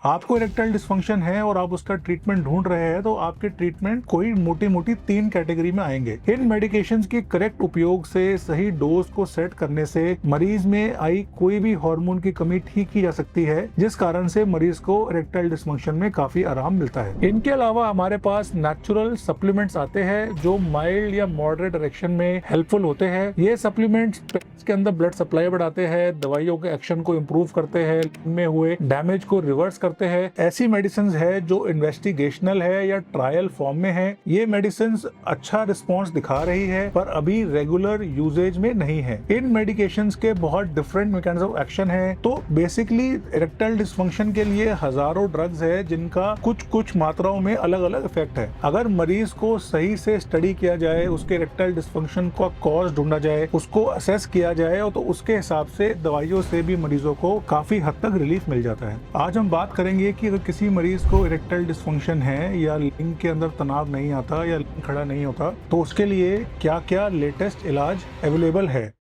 आपको erectile dysfunction है और आप उसका ट्रीटमेंट ढूंढ रहे हैं तो आपके ट्रीटमेंट कोई मोटी मोटी 3 कैटेगरी में आएंगे। इन मेडिकेशंस के करेक्ट उपयोग से सही डोज को सेट करने से मरीज में आई कोई भी हार्मोन की कमी ठीक की जा सकती है, जिस कारण से मरीज को इरेक्टाइल डिस्फंक्शन में काफी आराम मिलता है। इनके अलावा हमारे पास नेचुरल सप्लीमेंट्स आते हैं जो माइल्ड या मॉडरेट इरेक्शन में हेल्पफुल होते हैं। ये सप्लीमेंट्स के अंदर ब्लड सप्लाई बढ़ाते हैं, दवाइयों के एक्शन को इम्प्रूव करते हैं, इनमें हुए डैमेज को रिवर्स करते हैं। ऐसी मेडिसिन है जो इन्वेस्टिगेशनल है या ट्रायल फॉर्म में है। ये मेडिसिन अच्छा रिस्पॉन्स दिखा रही है पर अभी रेगुलर यूजेज में नहीं है। इन मेडिकेशंस के बहुत डिफरेंट मैकेनिज्म ऑफ एक्शन है। तो बेसिकली इरेक्टाइल डिस्फंक्शन के लिए हजारों ड्रग्स है जिनका कुछ कुछ मात्राओं में अलग अलग इफेक्ट है। अगर मरीज को सही से स्टडी किया जाए, उसके इरेक्टाइल डिस्फंक्शन का कॉज ढूंढा जाए, उसको असेस किया जाए तो उसके हिसाब से दवाइयों से भी मरीजों को काफी हद तक रिलीफ मिल जाता है। आज हम बात करेंगे कि अगर किसी मरीज को इरेक्टाइल डिस्फंक्शन है या लिंग के अंदर तनाव नहीं आता या लिंग खड़ा नहीं होता तो उसके लिए क्या क्या लेटेस्ट इलाज अवेलेबल है।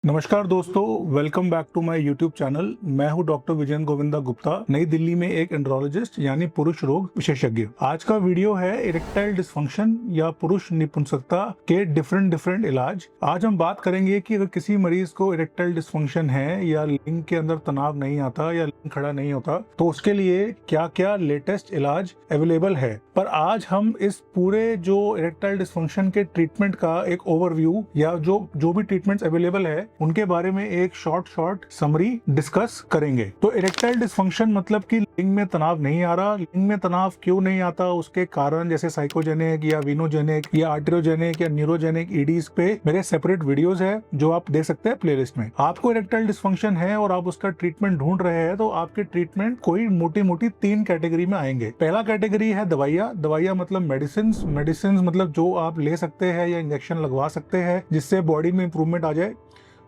नमस्कार दोस्तों, welcome back to my YouTube channel. मैं हूं डॉक्टर विजयन गोविंदा गुप्ता, नई दिल्ली में एक एंड्रोलॉजिस्ट यानी पुरुष रोग विशेषज्ञ। आज का वीडियो है इरेक्टाइल डिस्फंक्शन या पुरुष नपुंसकता के डिफरेंट इलाज। आज हम बात करेंगे कि अगर किसी मरीज को इरेक्टाइल डिस्फंक्शन है या लिंग के अंदर तनाव नहीं आता या लिंग खड़ा नहीं होता तो उसके लिए क्या क्या लेटेस्ट इलाज अवेलेबल है। पर आज हम इस पूरे जो इरेक्टाइल डिस्फंक्शन के ट्रीटमेंट का एक ओवरव्यू या जो भी ट्रीटमेंट्स अवेलेबल है उनके बारे में एक शॉर्ट समरी डिस्कस करेंगे। तो इरेक्टाइल डिस्फंक्शन मतलब कि लिंग में तनाव नहीं आ रहा। लिंग में तनाव क्यों नहीं आता, उसके कारण जैसे साइकोजेनिक या वीनोजेनिक या आर्टेरोजेनिक या न्यूरोजेनिक ईडीज पे मेरे सेपरेट वीडियोस है जो आप देख सकते हैं प्लेलिस्ट में। आपको इरेक्टाइल डिस्फंक्शन है और आप उसका ट्रीटमेंट ढूंढ रहे हैं तो आपके ट्रीटमेंट कोई मोटी मोटी 3 कैटेगरी में आएंगे। पहला कैटेगरी है दवाइयाँ मतलब मेडिसिन मतलब जो आप ले सकते हैं या इंजेक्शन लगवा सकते हैं जिससे बॉडी में इंप्रूवमेंट आ जाए।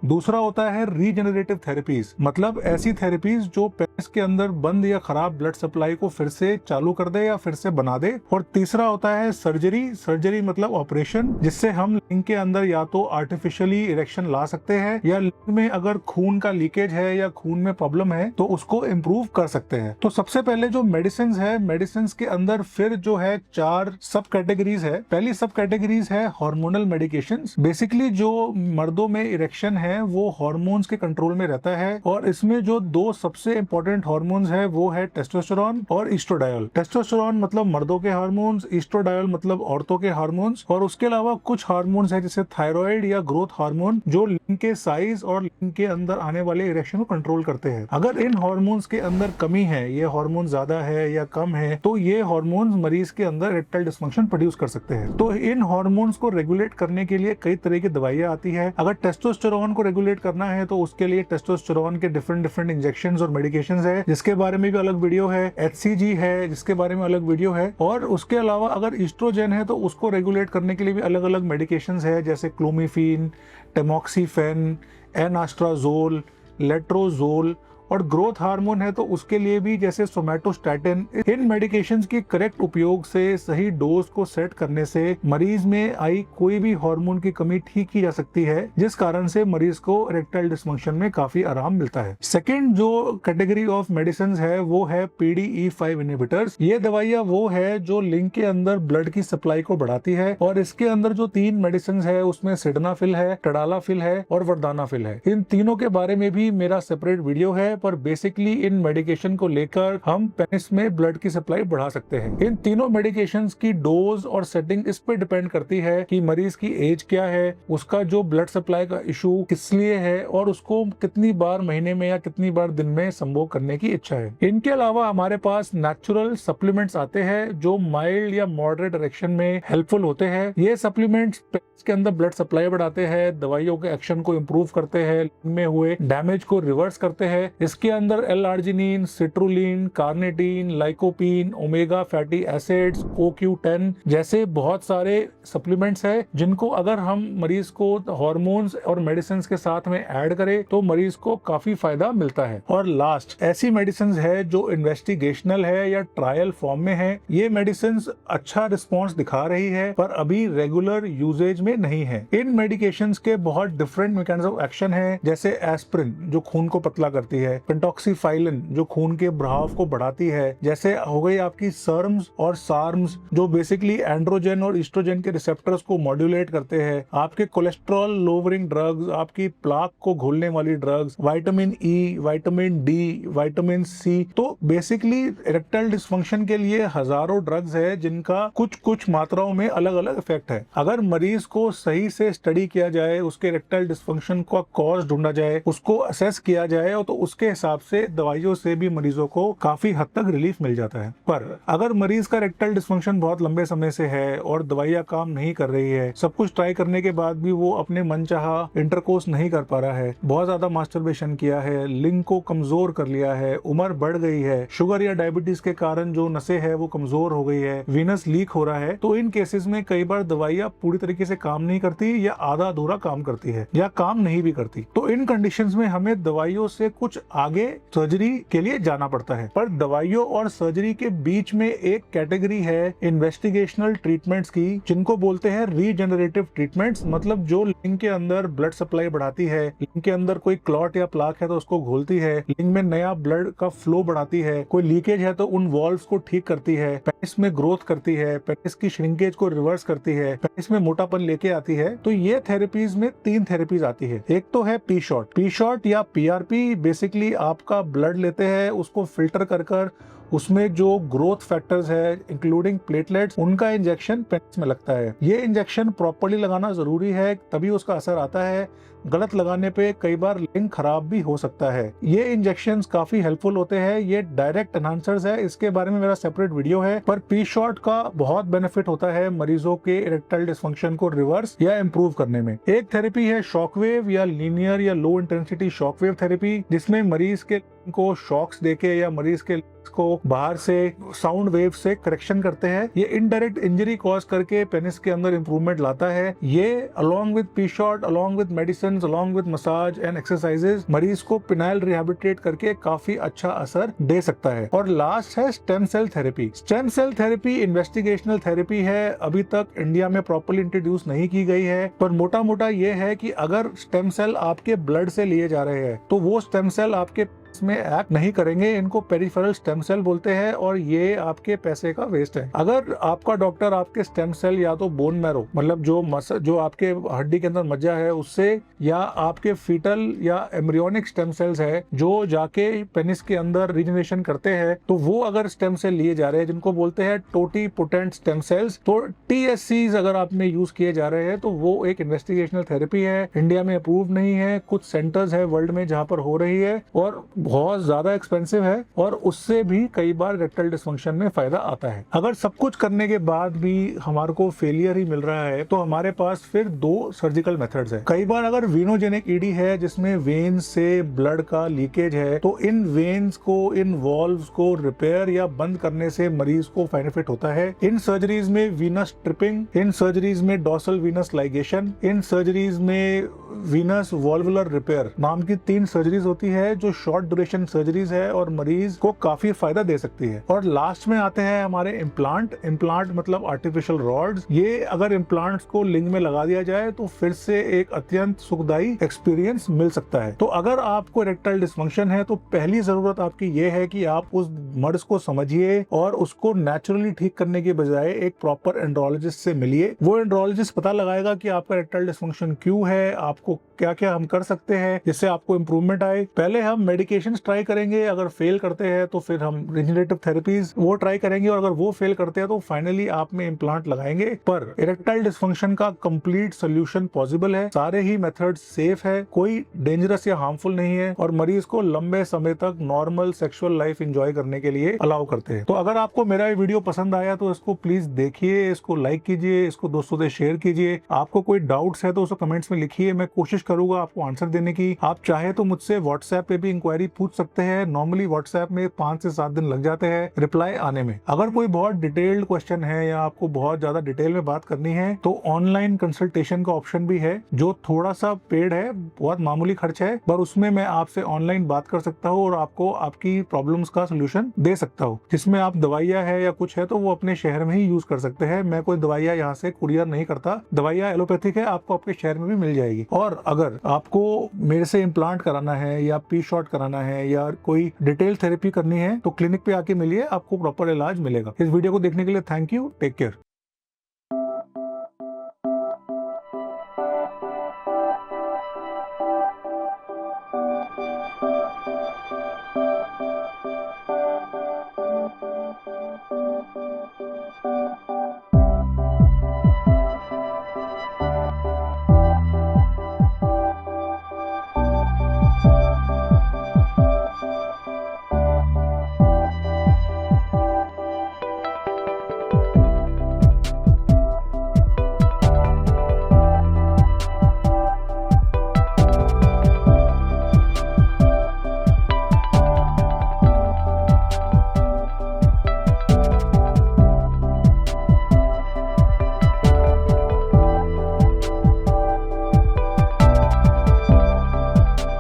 दूसरा होता है रीजेनरेटिव थेरेपीज, मतलब ऐसी थेरेपीज जो पेनिस के अंदर बंद या खराब ब्लड सप्लाई को फिर से चालू कर दे या फिर से बना दे। और तीसरा होता है सर्जरी मतलब ऑपरेशन, जिससे हम लिंग के अंदर या तो आर्टिफिशियली इरेक्शन ला सकते हैं या लिंग में अगर खून का लीकेज है या खून में प्रॉब्लम है तो उसको इम्प्रूव कर सकते हैं। तो सबसे पहले जो मेडिसिन है, मेडिसिन के अंदर फिर जो है 4 सब कैटेगरीज है। पहली सब कैटेगरीज है हार्मोनल मेडिकेशन। बेसिकली जो मर्दों में इरेक्शन है वो हार्मोन्स के कंट्रोल में रहता है और इसमें जो 2 सबसे इंपॉर्टेंट हार्मोन्स है वो है टेस्टोस्टेरोन और एस्ट्रोडायल। टेस्टोस्टेरोन मतलब मर्दों के हार्मोन्स, एस्ट्रोडायल मतलब औरतों के हार्मोन्स। और उसके अलावा कुछ हार्मोन्स है जैसे थायराइड या ग्रोथ हार्मोन जो लिंग के साइज और लिंग के अंदर आने वाले इरेक्शन को कंट्रोल करते हैं। अगर इन हार्मोन्स के अंदर कमी है, ये हार्मोन ज्यादा है या कम है, तो ये हार्मोन्स मरीज के अंदर इरेक्टाइल डिस्फंक्शन प्रोड्यूस कर सकते हैं। तो इन हार्मोन्स को रेगुलेट करने के लिए कई तरह की दवाइयां आती है। अगर टेस्टोस्टेरोन को रेगुलेट करना है तो उसके लिए टेस्टोस्टेरोन के डिफरेंट इंजेक्शंस और मेडिकेशंस है जिसके बारे में भी अलग वीडियो है। HCG है जिसके बारे में अलग वीडियो है। और उसके अलावा अगर ईस्ट्रोजन है तो उसको रेगुलेट करने के लिए भी अलग अलग मेडिकेशंस है जैसे क्लोमिफिन, टेमोक्सिफेन, एनास्ट्राजोल, लेट्रोजोल। और ग्रोथ हार्मोन है तो उसके लिए भी जैसे सोमैटोस्टैटिन। इन मेडिकेशंस के करेक्ट उपयोग से सही डोज को सेट करने से मरीज में आई कोई भी हार्मोन की कमी ठीक की जा सकती है, जिस कारण से मरीज को इरेक्टाइल डिस्फंक्शन में काफी आराम मिलता है। सेकेंड जो कैटेगरी ऑफ मेडिसिन है वो है PDE5 इनहिबिटर्स। ये दवाइयां वो है जो लिंग के अंदर ब्लड की सप्लाई को बढ़ाती है। और इसके अंदर जो 3 मेडिसिन है उसमें सिडनाफिल है, टडालाफिल है और वर्दानाफिल है। इन तीनों के बारे में भी मेरा सेपरेट वीडियो है, पर बेसिकली इन मेडिकेशन को लेकर हम पेनिस में ब्लड की सप्लाई बढ़ा सकते हैं। इन तीनों मेडिकेशंस की डोज और सेटिंग इस पे डिपेंड करती है कि मरीज की एज क्या है, उसका जो ब्लड सप्लाई का इशू किस लिए है और उसको कितनी बार महीने में या कितनी बार दिन में संभोग करने की इच्छा है। इनके अलावा हमारे पास नेचुरल सप्लीमेंट्स आते हैं जो माइल्ड या मॉडरेट इरेक्शन में हेल्पफुल होते हैं। ये सप्लीमेंट्स के अंदर ब्लड सप्लाई बढ़ाते हैं, दवाइयों के एक्शन को इम्प्रूव करते हैं, इनमें हुए डैमेज को रिवर्स करते हैं। इसके अंदर L arginine, citrulline, carnitine, lycopene, omega fatty acids, CoQ10 जैसे बहुत सारे सप्लीमेंट्स है जिनको अगर हम मरीज को हार्मोन्स और मेडिसिन के साथ में ऐड करें तो मरीज को काफी फायदा मिलता है। और लास्ट ऐसी मेडिसिन है जो इन्वेस्टिगेशनल है या ट्रायल फॉर्म में है। ये मेडिसिन अच्छा रिस्पॉन्स दिखा रही है पर अभी रेगुलर यूजेज में नहीं है। इन मेडिकेशंस के बहुत डिफरेंट मैकेनिज्म ऑफ एक्शन है जैसे एस्पिरिन जो खून को पतला करती है, है, पेंटॉक्सीफाइलिन जो खून के बहाव को बढ़ाती है, जैसे हो गई आपकी सर्म्स और सार्म्स जो बेसिकली एंड्रोजन और ईस्ट्रोजन के रिसेप्टर्स को मॉड्यूलेट करते हैं, आपके कोलेस्ट्रॉल लोवरिंग ड्रग्स, आपकी प्लाक को घोलने वाली drugs, vitamin E, vitamin D, vitamin C. तो बेसिकली इरेक्टाइल डिस्फंक्शन के लिए हजारों ड्रग्स है जिनका कुछ कुछ मात्राओं में अलग अलग इफेक्ट है। अगर मरीज को सही से स्टडी किया जाए, उसके इरेक्टाइल डिस्फंक्शन का कॉज ढूंढा जाए, उसको असेस किया जाए, तो उसके हिसाब से दवाइयों से भी मरीजों को काफी हद तक रिलीफ मिल जाता है। पर अगर मरीज का इरेक्टाइल डिस्फंक्शन बहुत लंबे समय से है और दवाइयां काम नहीं कर रही है, सब कुछ ट्राई करने के बाद भी वो अपने मनचाहा इंटरकोर्स नहीं कर पा रहा है, बहुत ज्यादा मास्टरबेशन किया है, लिंग को कमजोर कर लिया है, उम्र बढ़ गई है, शुगर या डायबिटीज के कारण जो नसें है वो कमजोर हो गई है, वीनस लीक हो रहा है, तो इन केसेस में कई बार दवाइयां पूरी तरीके से काम नहीं करती या आधा अधूरा काम करती है या काम नहीं भी करती। तो इन कंडीशंस में हमें दवाइयों से कुछ आगे सर्जरी के लिए जाना पड़ता है। पर दवाइयों और सर्जरी के बीच में एक कैटेगरी है इन्वेस्टिगेशनल ट्रीटमेंट्स की, जिनको बोलते हैं रीजनरेटिव ट्रीटमेंट्स। मतलब जो लिंग के अंदर ब्लड सप्लाई बढ़ाती है, लिंग के अंदर कोई क्लॉट या प्लाक है तो उसको घोलती है, लिंग में नया ब्लड का फ्लो बढ़ाती है, कोई लीकेज है तो उन वॉल्व्स को ठीक करती है, पेनिस में ग्रोथ करती है, पेनिस की श्रिंकेज को रिवर्स करती है, पेनिस में मोटापन लेके आती है। तो ये थेरेपीज में 3 थेरेपीज आती है। एक तो है पी शॉट या पीआरपी। बेसिकली आपका ब्लड लेते हैं, उसको फिल्टर कर उसमें जो ग्रोथ फैक्टर्स है इंक्लूडिंग प्लेटलेट्स, उनका इंजेक्शन पेनिस में लगता है। ये इंजेक्शन प्रॉपर्ली लगाना जरूरी है, तभी उसका असर आता है। गलत लगाने पे कई बार लिंग खराब भी हो सकता है। ये इंजेक्शंस काफी हेल्पफुल होते हैं, ये डायरेक्ट एनहांसर्स है, इसके बारे में मेरा सेपरेट वीडियो है। पर पी शॉट का बहुत बेनिफिट होता है मरीजों के इरेक्टाइल डिस्फंक्शन को रिवर्स या इम्प्रूव करने में। एक थेरेपी है शॉकवेव या लीनियर या लो इंटेंसिटी शॉकवेव थेरेपी, जिसमें मरीज के को शॉक्स देके या मरीज के को बाहर से साउंड वेव से करेक्शन करते हैं। ये इनडायरेक्ट इंजरी कॉज करके पेनिस के अंदर इंप्रूवमेंट लाता है। ये along with P shot, along with medicine, along with massage and exercises मरीज को पिनाइल रिहेबिलिटेट करके काफी अच्छा असर दे सकता है। और लास्ट है stem cell therapy. Stem cell therapy investigational therapy है, अभी तक इंडिया में प्रॉपर्ली इंट्रोड्यूस नहीं की गई है। पर मोटा मोटा ये है कि अगर स्टेम सेल आपके ब्लड से लिए जा रहे हैं तो वो स्टेम सेल आपके इसमें एक्ट नहीं करेंगे, इनको पेरिफेरल स्टेम सेल बोलते हैं और ये आपके पैसे का वेस्ट है। अगर आपका डॉक्टर आपके स्टेम सेल या तो बोन मैरो मतलब जो आपके हड्डी के अंदर मज्जा है उससे, या आपके फीटल या एम्ब्रियोनिक स्टेम सेल्स है जो जाके पेनिस के अंदर रीजनरेशन करते हैं, तो वो अगर स्टेम सेल लिए जा रहे हैं जिनको बोलते हैं टोटी पोटेंट स्टेम सेल्स, तो TSCs अगर आप में यूज किए जा रहे हैं तो वो एक इन्वेस्टिगेशनल थेरेपी है। इंडिया में अप्रूव नहीं है, कुछ सेंटर्स है वर्ल्ड में जहाँ पर हो रही है और बहुत ज्यादा एक्सपेंसिव है और उससे भी कई बार इरेक्टाइल डिस्फंक्शन में फायदा आता है। अगर सब कुछ करने के बाद भी हमारे को फेलियर ही मिल रहा है तो हमारे पास फिर 2 सर्जिकल मेथड्स है। कई बार अगर वीनोजेनिक ईडी है जिसमें वेन्स से ब्लड का लीकेज है, तो इन वेन्स को, इन वॉल्व्स को रिपेयर या बंद करने से मरीज को बेनिफिट होता है। इन सर्जरीज में वीनस ट्रिपिंग, इन सर्जरीज में डॉर्सल वीनस लाइगेशन, इन सर्जरीज में वीनस वॉल्वुलर रिपेयर नाम की 3 सर्जरीज होती है जो शॉर्ट ड्यूरेशन सर्जरीज है और मरीज को काफी फायदा दे सकती है। और लास्ट में आते हैं हमारे इम्प्लांट मतलब आर्टिफिशियल रॉड्स। ये अगर इम्प्लांट्स को लिंग में लगा दिया जाए तो फिर से एक अत्यंत सुखदायी एक्सपीरियंस मिल सकता है। तो अगर आपको इरेक्टाइल डिस्फंक्शन है तो पहली जरूरत आपकी ये है कि आप उस मर्ज को समझिए और उसको नेचुरली ठीक करने के बजाय एक प्रॉपर एंड्रोलॉजिस्ट से मिलिए। वो एंड्रोलॉजिस्ट पता लगाएगा कि आपका इरेक्टाइल डिस्फंक्शन क्यों है, आपको क्या क्या हम कर सकते हैं जिससे आपको इंप्रूवमेंट आए। पहले हम मेडिकेशन ट्राई करेंगे, अगर फेल करते हैं तो फिर हम रिजनरेटिव थेरेपीज वो ट्राई करेंगे और अगर वो फेल करते हैं तो फाइनली आप में इम्प्लांट लगाएंगे। पर इरेक्टाइल डिस्फंक्शन का कंप्लीट सोल्यूशन पॉसिबल है, सारे ही मेथड सेफ है, कोई डेंजरस या हार्मफुल नहीं है और मरीज को लंबे समय तक नॉर्मल सेक्सुअल लाइफ एंजॉय करने के लिए अलाउ करते हैं। तो अगर आपको मेरा ये वीडियो पसंद आया तो इसको प्लीज देखिए, इसको लाइक कीजिए, इसको दोस्तों से शेयर कीजिए। आपको कोई डाउट्स है तो उसको कमेंट्स में लिखिए, मैं कोशिश करूंगा आपको आंसर देने की। आप चाहे तो मुझसे व्हाट्सएप पे भी इंक्वायरी पूछ सकते हैं। नॉर्मली व्हाट्सएप में 5 से 7 दिन लग जाते हैं रिप्लाई आने में। अगर कोई बहुत डिटेल्ड क्वेश्चन है या आपको बहुत ज्यादा डिटेल में बात करनी है तो ऑनलाइन कंसल्टेशन का ऑप्शन भी है जो थोड़ा सा पेड है, बहुत मामूली खर्च है, पर उसमें मैं आपसे ऑनलाइन बात कर सकता हूँ और आपको आपकी प्रॉब्लम्स का सोल्यूशन दे सकता हूँ। जिसमें आप दवाइयाँ है या कुछ है तो वो अपने शहर में ही यूज कर सकते हैं। मैं कोई दवाइयाँ यहाँ से कुरियर नहीं करता, दवाइयाँ एलोपैथिक है, आपको आपके शहर में भी मिल जाएगी। और अगर आपको मेरे से इम्प्लांट कराना है या पी शॉट कराना है या कोई डिटेल थेरेपी करनी है तो क्लिनिक पे आके मिलिए, आपको प्रॉपर इलाज मिलेगा। इस वीडियो को देखने के लिए थैंक यू, टेक केयर।